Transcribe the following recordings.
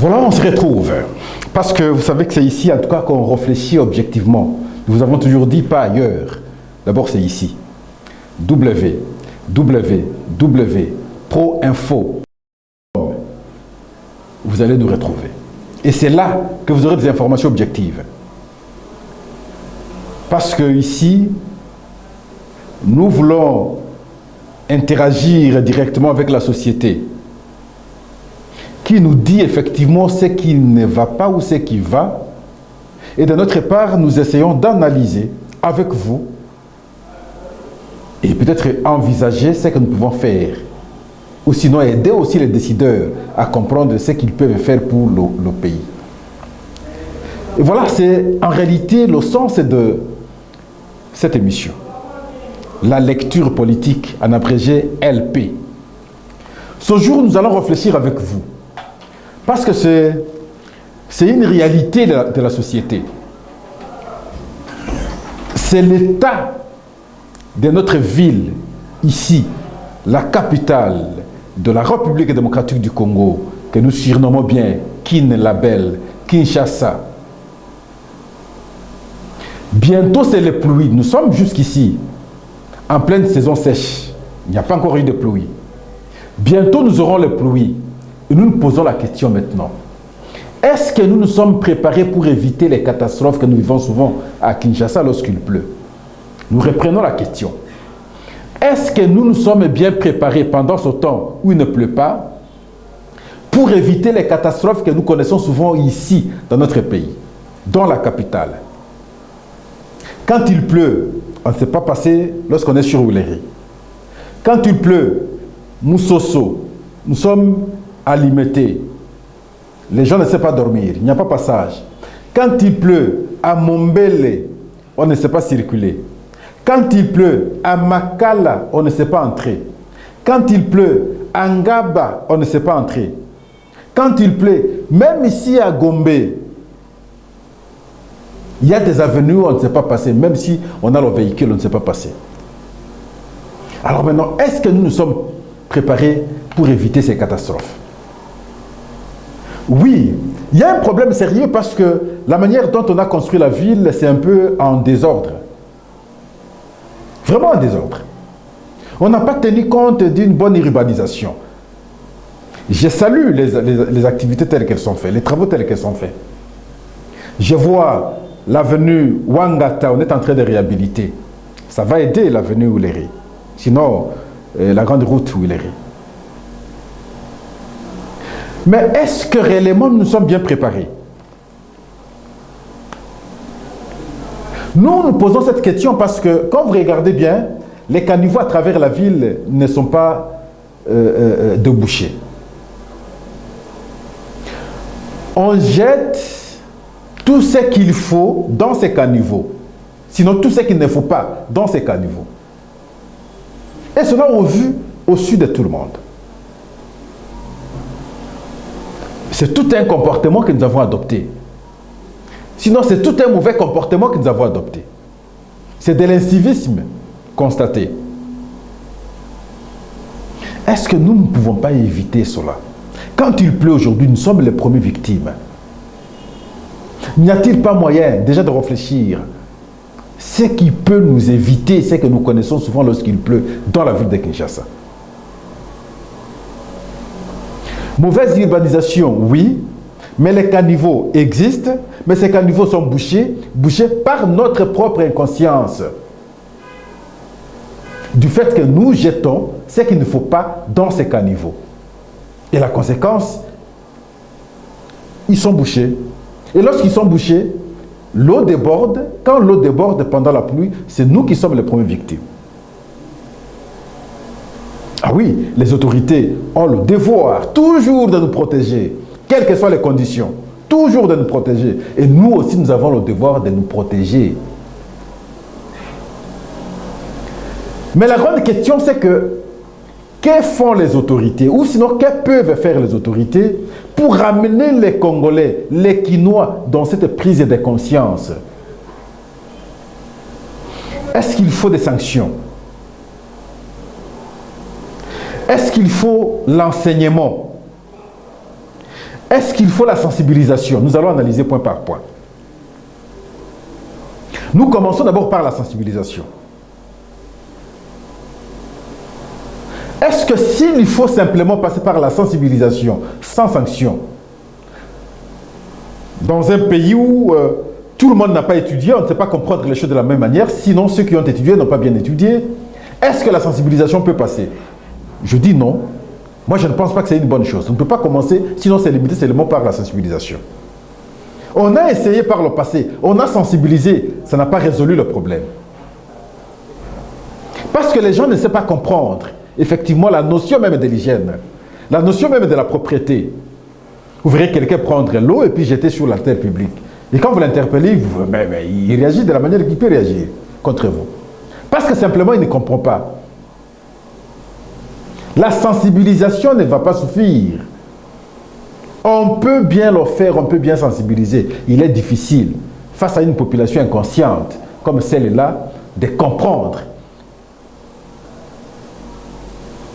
Voilà, on se retrouve. Parce que vous savez que c'est ici, en tout cas, qu'on réfléchit objectivement. Nous vous avons toujours dit, pas ailleurs. D'abord, c'est ici. www.proinfo. Vous allez nous retrouver. Et c'est là que vous aurez des informations objectives. Parce que ici, nous voulons interagir directement avec la société qui nous dit effectivement ce qui ne va pas ou ce qui va. Et de notre part, nous essayons d'analyser avec vous et peut-être envisager ce que nous pouvons faire. Ou sinon aider aussi les décideurs à comprendre ce qu'ils peuvent faire pour le pays. Et voilà, c'est en réalité le sens de cette émission. La lecture politique, en abrégé LP. Ce jour, nous allons réfléchir avec vous. Parce que c'est une réalité de la société. C'est l'état de notre ville, ici, la capitale de la République démocratique du Congo, que nous surnommons bien Kin Label, Kinshasa. Bientôt, c'est les pluies. Nous sommes jusqu'ici, en pleine saison sèche. Il n'y a pas encore eu de pluie. Bientôt, nous aurons les pluies. Et nous nous posons la question maintenant. Est-ce que nous nous sommes préparés pour éviter les catastrophes que nous vivons souvent à Kinshasa lorsqu'il pleut? Nous reprenons la question. Est-ce que nous nous sommes bien préparés pendant ce temps où il ne pleut pas pour éviter les catastrophes que nous connaissons souvent ici, dans notre pays, dans la capitale? Quand il pleut, on ne sait pas passer lorsqu'on est sur Ouléry. Quand il pleut, Moussoso, nous sommes à Limité. Les gens ne savent pas dormir, il n'y a pas passage. Quand il pleut à Mombele, on ne sait pas circuler. Quand il pleut à Makala, on ne sait pas entrer. Quand il pleut à Ngaba, on ne sait pas entrer. Quand il pleut, même ici à Gombe, il y a des avenues où on ne sait pas passer, même si on a le véhicule, on ne sait pas passer. Alors maintenant, est-ce que nous nous sommes préparés pour éviter ces catastrophes? Oui, il y a un problème sérieux parce que la manière dont on a construit la ville, c'est un peu en désordre. Vraiment en désordre. On n'a pas tenu compte d'une bonne urbanisation. Je salue les activités telles qu'elles sont faites, les travaux tels qu'elles sont faits. Je vois l'avenue Wangata, on est en train de réhabiliter. Ça va aider l'avenue Ouléry. Sinon, la grande route Ouléry. Mais est-ce que réellement nous sommes bien préparés? Nous nous posons cette question parce que quand vous regardez bien, les caniveaux à travers la ville ne sont pas débouchés. On jette tout ce qu'il faut dans ces caniveaux, sinon tout ce qu'il ne faut pas dans ces caniveaux. Et cela au su de tout le monde. C'est tout un comportement que nous avons adopté. Sinon, c'est tout un mauvais comportement que nous avons adopté. C'est de l'incivisme constaté. Est-ce que nous ne pouvons pas éviter cela? Quand il pleut aujourd'hui, nous sommes les premières victimes. N'y a-t-il pas moyen déjà de réfléchir? Ce qui peut nous éviter, c'est que nous connaissons souvent lorsqu'il pleut dans la ville de Kinshasa. Mauvaise urbanisation, oui, mais les caniveaux existent, mais ces caniveaux sont bouchés par notre propre inconscience. Du fait que nous jetons ce qu'il ne faut pas dans ces caniveaux. Et la conséquence, ils sont bouchés. Et lorsqu'ils sont bouchés, l'eau déborde. Quand l'eau déborde pendant la pluie, c'est nous qui sommes les premières victimes. Ah oui, les autorités ont le devoir toujours de nous protéger, quelles que soient les conditions, toujours de nous protéger. Et nous aussi, nous avons le devoir de nous protéger. Mais la grande question, c'est que font les autorités, ou sinon, que peuvent faire les autorités pour ramener les Congolais, les Kinois, dans cette prise de conscience? Est-ce qu'il faut des sanctions? Est-ce qu'il faut l'enseignement? Est-ce qu'il faut la sensibilisation? Nous allons analyser point par point. Nous commençons d'abord par la sensibilisation. Est-ce que s'il faut simplement passer par la sensibilisation, sans sanction, dans un pays où tout le monde n'a pas étudié, on ne sait pas comprendre les choses de la même manière, sinon ceux qui ont étudié n'ont pas bien étudié, est-ce que la sensibilisation peut passer? Je dis non. Moi, je ne pense pas que c'est une bonne chose. On ne peut pas commencer, sinon c'est limité seulement par la sensibilisation. On a essayé par le passé, on a sensibilisé, ça n'a pas résolu le problème. Parce que les gens ne savent pas comprendre, effectivement, la notion même de l'hygiène, la notion même de la propriété. Vous verrez quelqu'un prendre l'eau et puis jeter sur la terre publique. Et quand vous l'interpellez, il réagit de la manière qu'il peut réagir contre vous. Parce que simplement, il ne comprend pas. La sensibilisation ne va pas suffire. On peut bien le faire, on peut bien sensibiliser. Il est difficile, face à une population inconsciente, comme celle-là, de comprendre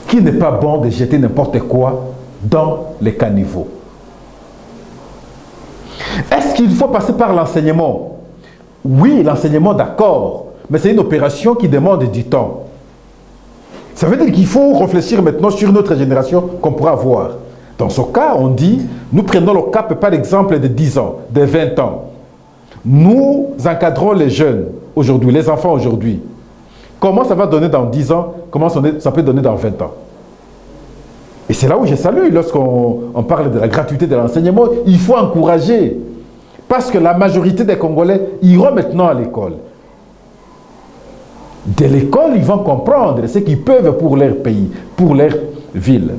qu'il n'est pas bon de jeter n'importe quoi dans les caniveaux. Est-ce qu'il faut passer par l'enseignement? Oui, l'enseignement, d'accord, mais c'est une opération qui demande du temps. Ça veut dire qu'il faut réfléchir maintenant sur notre génération qu'on pourra avoir. Dans ce cas, on dit, nous prenons le cas par exemple de 10 ans, de 20 ans. Nous encadrons les jeunes aujourd'hui, les enfants aujourd'hui. Comment ça va donner dans 10 ans? Comment ça peut donner dans 20 ans? Et c'est là où je salue, lorsqu'on parle de la gratuité de l'enseignement, il faut encourager. Parce que la majorité des Congolais iront maintenant à l'école. De l'école, ils vont comprendre ce qu'ils peuvent pour leur pays, pour leur ville.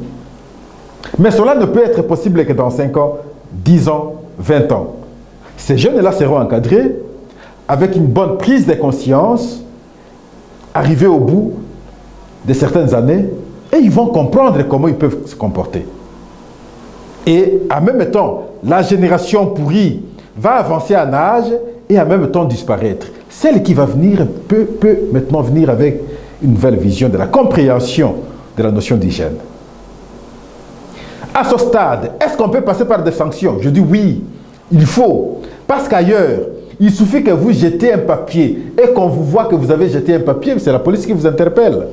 Mais cela ne peut être possible que dans 5 ans, 10 ans, 20 ans. Ces jeunes-là seront encadrés avec une bonne prise de conscience, arrivés au bout de certaines années, et ils vont comprendre comment ils peuvent se comporter. Et en même temps, la génération pourrie va avancer en âge et en même temps disparaître. Celle qui va venir peut maintenant venir avec une nouvelle vision de la compréhension de la notion d'hygiène. À ce stade, est-ce qu'on peut passer par des sanctions? Je dis oui, il faut. Parce qu'ailleurs, il suffit que vous jetez un papier et qu'on vous voit que vous avez jeté un papier, c'est la police qui vous interpelle.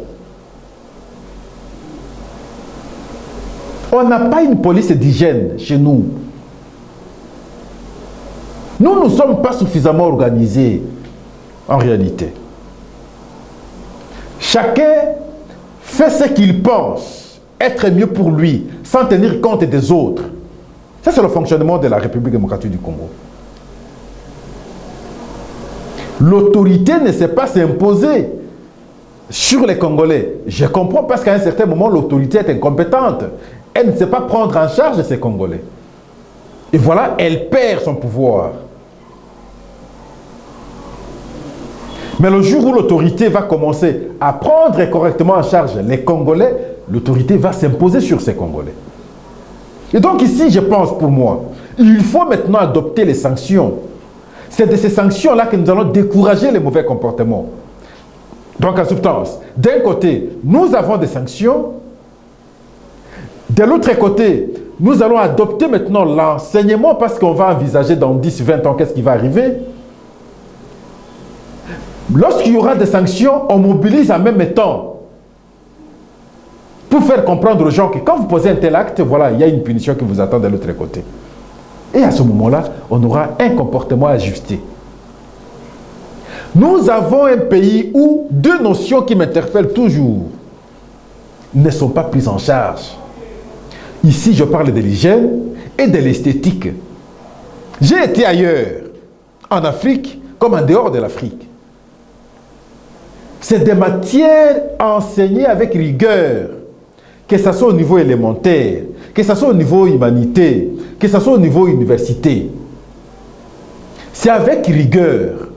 On n'a pas une police d'hygiène chez nous. Nous ne sommes pas suffisamment organisés, en réalité. Chacun fait ce qu'il pense être mieux pour lui, sans tenir compte des autres. Ça, c'est le fonctionnement de la République démocratique du Congo. L'autorité ne sait pas s'imposer sur les Congolais. Je comprends parce qu'à un certain moment, l'autorité est incompétente. Elle ne sait pas prendre en charge ces Congolais. Et voilà, elle perd son pouvoir. Mais le jour où l'autorité va commencer à prendre correctement en charge les Congolais, l'autorité va s'imposer sur ces Congolais. Et donc ici, je pense pour moi, il faut maintenant adopter les sanctions. C'est de ces sanctions-là que nous allons décourager les mauvais comportements. Donc en substance, d'un côté, nous avons des sanctions. De l'autre côté, nous allons adopter maintenant l'enseignement parce qu'on va envisager dans 10, 20 ans qu'est-ce qui va arriver. Lorsqu'il y aura des sanctions, on mobilise en même temps pour faire comprendre aux gens que quand vous posez un tel acte, voilà, il y a une punition qui vous attend de l'autre côté. Et à ce moment-là, on aura un comportement ajusté. Nous avons un pays où deux notions qui m'interpellent toujours ne sont pas prises en charge. Ici, je parle de l'hygiène et de l'esthétique. J'ai été ailleurs, en Afrique comme en dehors de l'Afrique. C'est des matières enseignées avec rigueur, que ce soit au niveau élémentaire, que ce soit au niveau humanité, que ce soit au niveau université. C'est avec rigueur.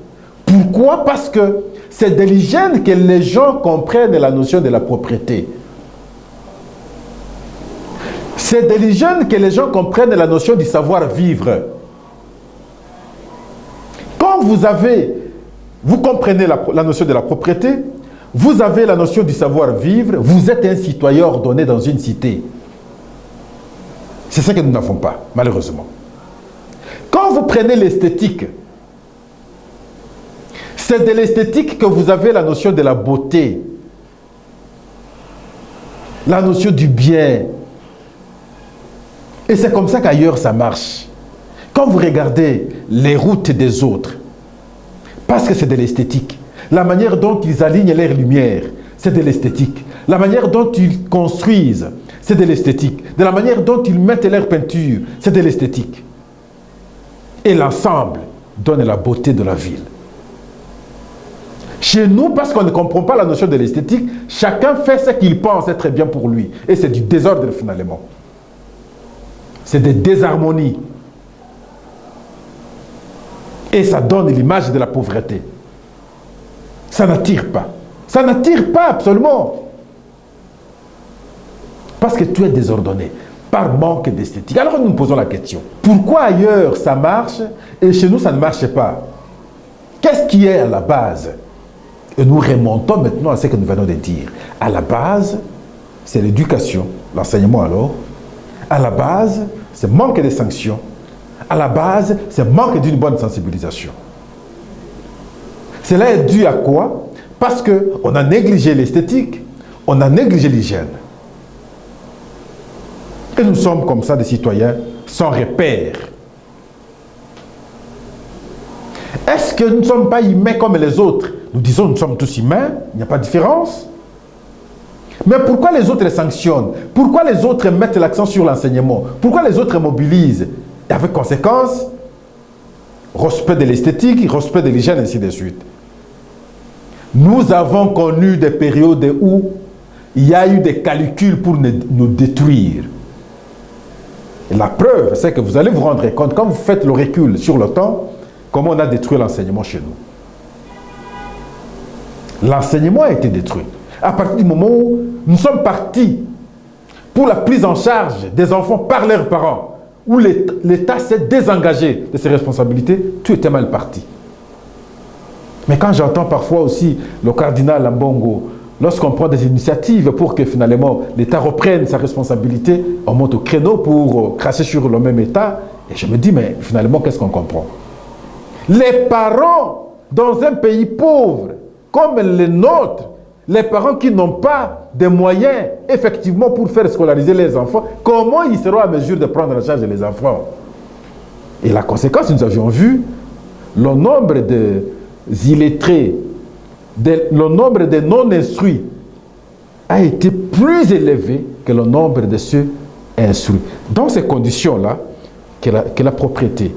Pourquoi? Parce que c'est de l'hygiène que les gens comprennent la notion de la propriété. C'est de l'hygiène que les gens comprennent la notion du savoir-vivre. Quand vous comprenez la notion de la propriété, vous avez la notion du savoir-vivre, vous êtes un citoyen ordonné dans une cité. C'est ça que nous n'avons pas, malheureusement. Quand vous prenez l'esthétique, c'est de l'esthétique que vous avez la notion de la beauté, la notion du bien. Et c'est comme ça qu'ailleurs ça marche. Quand vous regardez les routes des autres, parce que c'est de l'esthétique, la manière dont ils alignent leurs lumières, c'est de l'esthétique. La manière dont ils construisent, c'est de l'esthétique. De la manière dont ils mettent leur peinture, c'est de l'esthétique. Et l'ensemble donne la beauté de la ville. Chez nous, parce qu'on ne comprend pas la notion de l'esthétique, chacun fait ce qu'il pense être bien pour lui. Et c'est du désordre finalement. C'est des désharmonies. Et ça donne l'image de la pauvreté. Ça n'attire pas. Ça n'attire pas absolument. Parce que tout est désordonné, par manque d'esthétique. Alors nous nous posons la question, pourquoi ailleurs ça marche et chez nous ça ne marche pas? Qu'est-ce qui est à la base? Et nous remontons maintenant à ce que nous venons de dire. À la base, c'est l'éducation, l'enseignement alors. À la base, c'est manque de sanctions. À la base, c'est manque d'une bonne sensibilisation. Cela est dû à quoi? Parce qu'on a négligé l'esthétique, on a négligé l'hygiène. Et nous sommes comme ça des citoyens sans repère. Est-ce que nous ne sommes pas humains comme les autres? Nous disons nous sommes tous humains, il n'y a pas de différence. Mais pourquoi les autres les sanctionnent? Pourquoi les autres mettent l'accent sur l'enseignement? Pourquoi les autres mobilisent? Et avec conséquence, respect de l'esthétique, respect de l'hygiène, ainsi de suite. Nous avons connu des périodes où il y a eu des calculs pour nous détruire. Et la preuve, c'est que vous allez vous rendre compte, quand vous faites le recul sur le temps, comment on a détruit l'enseignement chez nous. L'enseignement a été détruit. À partir du moment où nous sommes partis pour la prise en charge des enfants par leurs parents, où l'État s'est désengagé de ses responsabilités, tout était mal parti. Mais quand j'entends parfois aussi le cardinal Ambongo, lorsqu'on prend des initiatives pour que finalement l'État reprenne sa responsabilité, on monte au créneau pour cracher sur le même État, et je me dis, mais finalement, qu'est-ce qu'on comprend? Les parents dans un pays pauvre, comme le nôtre, les parents qui n'ont pas de moyens, effectivement, pour faire scolariser les enfants, comment ils seront à mesure de prendre en charge les enfants? Et la conséquence, nous avions vu le nombre de illettrés, le nombre de non-instruits a été plus élevé que le nombre de ceux instruits. Dans ces conditions-là, que la propriété,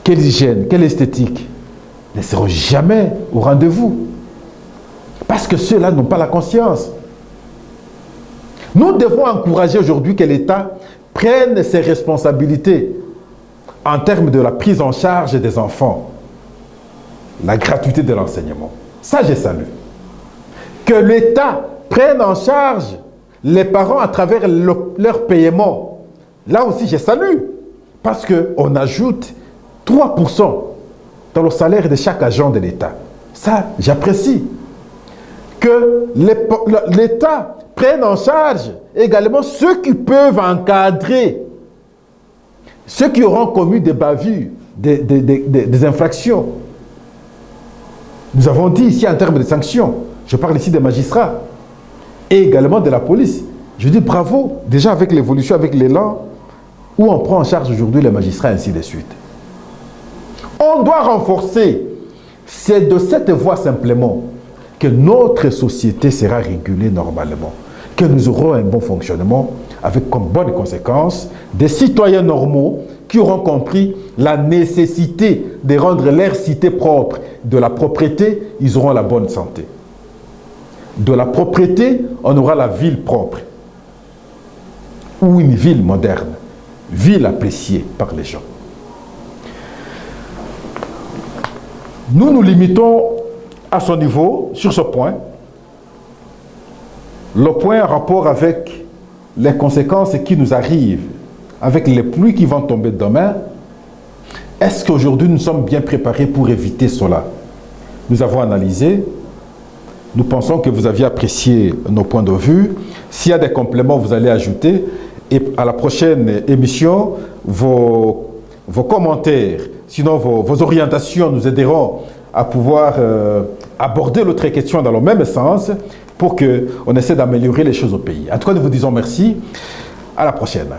que l'hygiène, que l'esthétique ne seront jamais au rendez-vous. Parce que ceux-là n'ont pas la conscience. Nous devons encourager aujourd'hui que l'État prenne ses responsabilités en termes de la prise en charge des enfants, la gratuité de l'enseignement. Ça, je salue. Que l'État prenne en charge les parents à travers leur paiement. Là aussi, je salue. Parce qu'on ajoute 3% dans le salaire de chaque agent de l'État. Ça, j'apprécie. Que l'État prenne en charge également ceux qui peuvent encadrer, ceux qui auront commis des bavures, des infractions. Nous avons dit ici en termes de sanctions, je parle ici des magistrats et également de la police. Je dis bravo, déjà avec l'évolution, avec l'élan, où on prend en charge aujourd'hui les magistrats, ainsi de suite. On doit renforcer. C'est de cette voie simplement que notre société sera régulée normalement, que nous aurons un bon fonctionnement avec comme bonne conséquence des citoyens normaux qui auront compris la nécessité de rendre leur cité propre. De la propreté, ils auront la bonne santé. De la propreté, on aura la ville propre. Ou une ville moderne, ville appréciée par les gens. Nous nous limitons à son niveau, sur ce point. Le point en rapport avec les conséquences qui nous arrivent, avec les pluies qui vont tomber demain, est-ce qu'aujourd'hui nous sommes bien préparés pour éviter cela? Nous avons analysé, nous pensons que vous aviez apprécié nos points de vue. S'il y a des compléments, vous allez ajouter. Et à la prochaine émission, vos commentaires, sinon vos orientations nous aideront à pouvoir aborder l'autre question dans le même sens pour qu'on essaie d'améliorer les choses au pays. En tout cas, nous vous disons merci. À la prochaine.